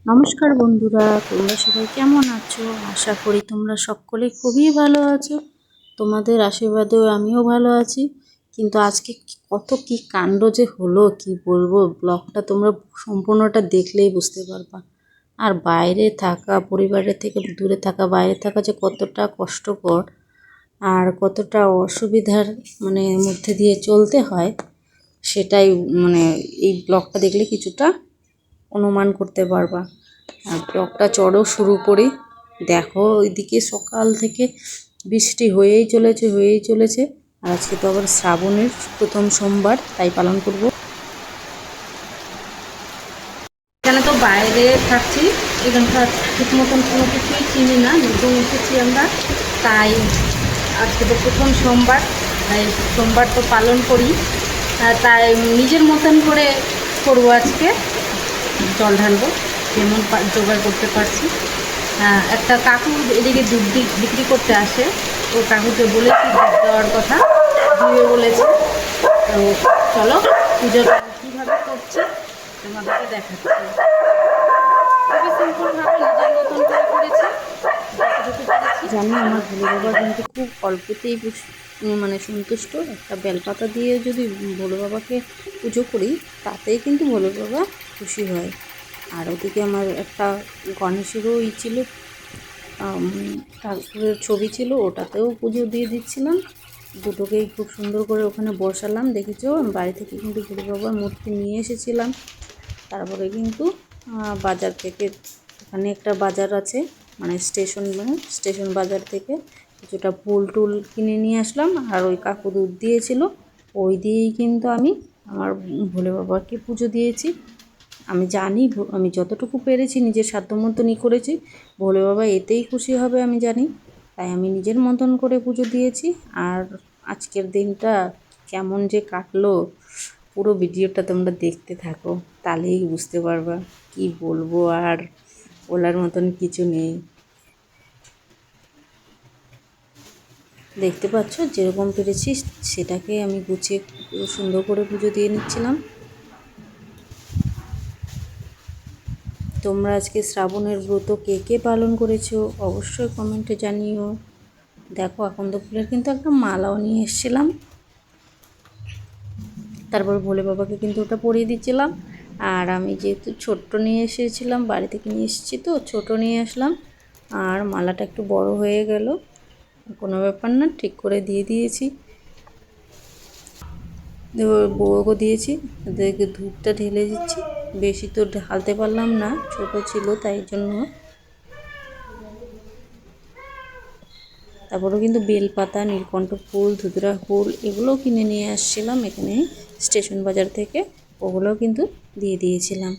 নমস্কার বন্ধুরা, তোমরা সবাই কেমন আছো? আশা করি তোমরা সকলে খুবই ভালো আছো। তোমাদের আশীর্বাদেও আমিও ভালো আছি। কিন্তু আজকে কত কি কাণ্ড যে হলো কি বলবো, ব্লগটা তোমরা সম্পূর্ণটা দেখলেই বুঝতে পারবা। আর বাইরে থাকা, পরিবারের থেকে দূরে থাকা, বাইরে থাকা যে কতটা কষ্টকর আর কতটা অসুবিধার মধ্যে দিয়ে চলতে হয়, সেটাই এই ব্লগটা দেখলে কিছুটা অনুমান করতে পারবা। আর ব্লগটা চড়ও শুরু করি। দেখো ওইদিকে সকাল থেকে বৃষ্টি হয়েই চলেছে। আর আজকে তো আবার শ্রাবণের প্রথম সোমবার, তাই পালন করব। এখানে তো বাইরে থাকছি, এখানকার ঠিক মতন কোনো কিছুই চিনি না, নতুন এসেছি আমরা, তাই আজকে তো প্রথম সোমবার, তাই সোমবার তো পালন করি, তাই নিজের মতন করে করবো। আজকে জল ঢালবো, যেমন জোগাড় করতে পারছি। একটা কাকু এদিকে দুধ বিক্রি করতে আসে, ও কাকুকে বলেছি দুধ দেওয়ার কথা, দিবে বলেছে। তো চলো পুজোটা কীভাবে করছে তোমাদেরকে দেখাচ্ছি। খুবই সিম্পলভাবে নিজের মতন করে করেছি, জানি আমার ভোলে বাবা কিন্তু খুব অল্পতেই সন্তুষ্ট। একটা বেলপাতা দিয়ে যদি ভোলে বাবাকে পুজো করি, তাতেই কিন্তু ভোলে বাবা খুশি হয়। আর ওদিকে আমার একটা গণেশেরও ছিল, ঠাকুরের ছবি ছিল, ওটাতেও পুজো দিয়ে দিচ্ছিলাম। দুটোকেই খুব সুন্দর করে ওখানে বসালাম। দেখেছো, বাড়ি থেকে কিন্তু ভোলে বাবার মূর্তি নিয়ে এসেছিলাম। তারপরে কিন্তু বাজার থেকে, এখানে একটা বাজার আছে, স্টেশন বাজার থেকে কিছুটা ফুল টুল কিনে নিয়ে আসলাম। আর ওই কাকু দুধ দিয়েছিল, ওই দিয়েই কিন্তু আমি আমার ভোলে বাবাকে পুজো দিয়েছি। আমি জানি আমি যতটুকু পেরেছি নিজের সাধ্য মতনই করেছি, ভোলে বাবা এতেই খুশি হবে আমি জানি, তাই আমি নিজের মতন করে পুজো দিয়েছি। আর আজকের দিনটা কেমন যে কাটলো, পুরো ভিডিওটা তোমরা দেখতে থাকো, তাহলেই বুঝতে পারবা। কি বলবো, আর বলার মতন কিছু নেই। দেখতে পাচ্ছ যেরকম পেরেছি সেটাকে আমি গুছিয়ে সুন্দর করে পুজো দিয়ে নিচ্ছিলাম। তোমরা আজকে শ্রাবণের ব্রত কে কে পালন করেছো অবশ্যই কমেন্টে জানিও। দেখো আকন্দ ফুলের কিন্তু একটা মালাও নিয়ে এসেছিলাম। তারপর ভোলে বাবাকে কিন্তু ওটা পরিয়ে দিচ্ছিলাম। আর আমি যেহেতু ছোট্ট নিয়ে এসেছিলাম, বাড়ি থেকে নিয়ে এসেছি, তো ছোট নিয়ে আসলাম। আর মালাটা একটু বড় হয়ে গেল, কোনো ব্যাপার না, ঠিক করে দিয়ে দিয়েছি। বউকে দিয়েছি, ওদেরকে ধূপটা ঢেলে দিচ্ছি। বেশি তো ঢালতে পারলাম না, ছোট ছিল তাই জন্য। তারপরেও কিন্তু বেলপাতা, নীলকণ্ঠ ফুল, ধুতরা ফুল এগুলোও কিনে নিয়ে আসছিলাম এখানে স্টেশন বাজার থেকে, ওগুলোও কিন্তু দিয়ে দিয়েছিলাম।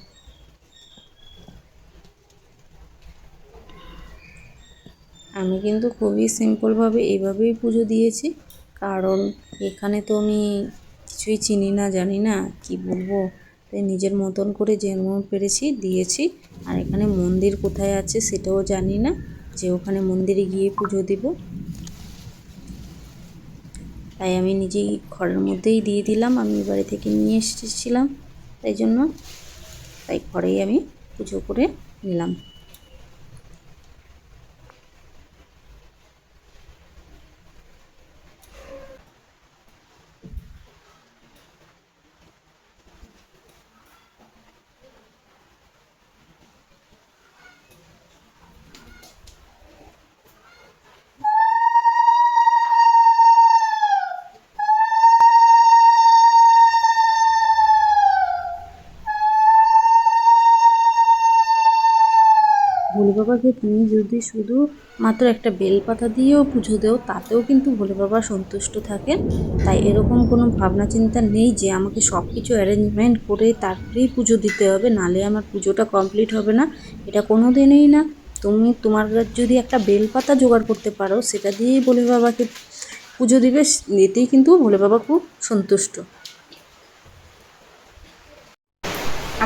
আমি কিন্তু খুবই সিম্পলভাবে এইভাবেই পুজো দিয়েছি, কারণ এখানে তো আমি কিছুই চিনি না, জানি না, কি বলবো, তাই নিজের মতন করে যেমন পেরেছি দিয়েছি। আর এখানে মন্দির কোথায় আছে সেটাও জানি না, যে ওখানে মন্দিরে গিয়ে পুজো দিব, তাই আমি নিজেই ঘরের মধ্যেই দিয়ে দিলাম। আমি বাড়ি থেকে নিয়ে এসেছিলাম, তাই ঘরেই আমি পুজো করে নিলাম। ভোলে বাবাকে তুমি যদি শুধু মাত্র একটা বেলপাতা দিয়েও পুজো দেও, তাতেও কিন্তু ভোলে বাবা সন্তুষ্ট থাকেন। তাই এরকম কোনো ভাবনা চিন্তা নেই যে আমাকে সব কিছু অ্যারেঞ্জমেন্ট করে তারপরেই পুজো দিতে হবে, নালে আমার পুজোটা কমপ্লিট হবে না, এটা কোনো দিনই না। তুমি তোমার যদি একটা বেলপাতা জোগাড় করতে পারো, সেটা দিয়েই ভোলে বাবাকে পুজো দিবে, এতেই কিন্তু ভোলে বাবা খুব সন্তুষ্ট।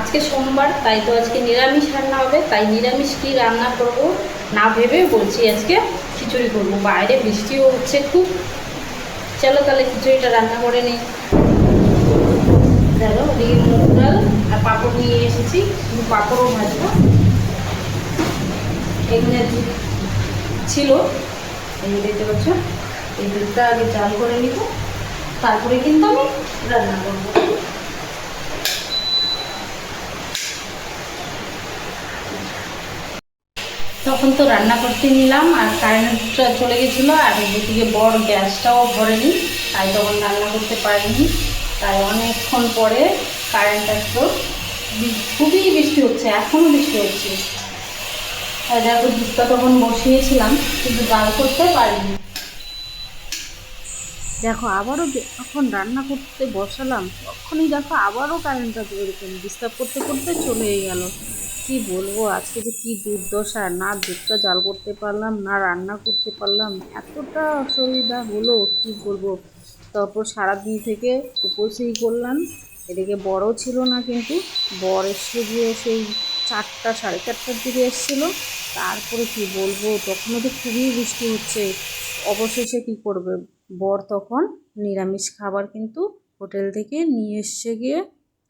আজকে সোমবার, তাই তো আজকে নিরামিষ রান্না হবে, তাই নিরামিষ কি রান্না করব না ভেবে বলছি আজকে খিচুড়ি করবো। বাইরে বৃষ্টিও হচ্ছে খুব, চলো তাহলে খিচুড়িটা রান্না করে নিই। দেখো ওদিকে মুগ ডাল আর পাঁপড় নিয়ে এসেছি, শুধু পাঁপড়ও ভাজবো। এখানে দুধ ছিল, এই দেখতে পাচ্ছ, এই দুধটা আগে জাল করে নিব, তারপরে কিন্তু আমি রান্না করবো। তখন তো রান্না করতে নিলাম আর কারেন্টটা চলে গেছিলো, আর এদিকে বড় গ্যাসটাও ভরেনি, তাই তখন রান্না করতে পারিনি। তাই অনেকক্ষণ পরে কারেন্ট আসলো, খুবই বৃষ্টি হচ্ছে, এখনও বৃষ্টি হচ্ছে। তাই দেখো দুধটা তখন বসিয়েছিলাম, কিন্তু জাল করতে পারিনি। দেখো আবারও যখন রান্না করতে বসালাম, তখনই দেখো আবারও কারেন্টটা এরকম ডিস্টার্ব করতে করতে চলেই গেল। কি বলবো, আজকে যে কি দুর্দশা, না দুধটা জাল করতে পারলাম, না রান্না করতে পারলাম, এতটা অসুবিধা হলো কি বলবো। তারপর সারাদিন থেকে উপোসই করলাম। এদিকে বড় ছিল না, কিন্তু বর এসে গিয়ে সেই 4টা, 4:30টার দিকে এসেছিলো। তারপরে কি বলবো, তখনও তো খুবই বৃষ্টি হচ্ছে। অবশেষে কি করবে, বর তখন নিরামিষ খাবার কিন্তু হোটেল থেকে নিয়ে এসে গিয়ে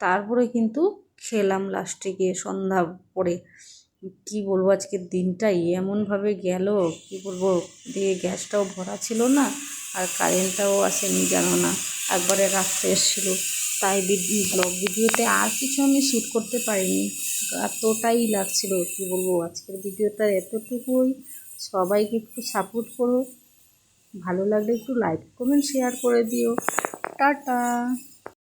তারপরে কিন্তু খেলাম লাস্টে গিয়ে সন্ধ্যা পরে। কি বলবো, আজকের দিনটাই এমনভাবে গেল, কি বলবো। দিয়ে গ্যাসটাও ভরা ছিল না, আর কারেন্টটাও আসেনি, জানো না, একবারে রাত্রে এসেছিলো। তাই ব্লগ ভিডিওতে আর কিছু আমি শ্যুট করতে পারিনি, এতটাই লাগছিল। কি বলবো, আজকের ভিডিওটা এতটুকুই। সবাইকে একটু সাপোর্ট করো, ভালো লাগলে একটু লাইক কমেন্ট শেয়ার করে দিও। টাটা।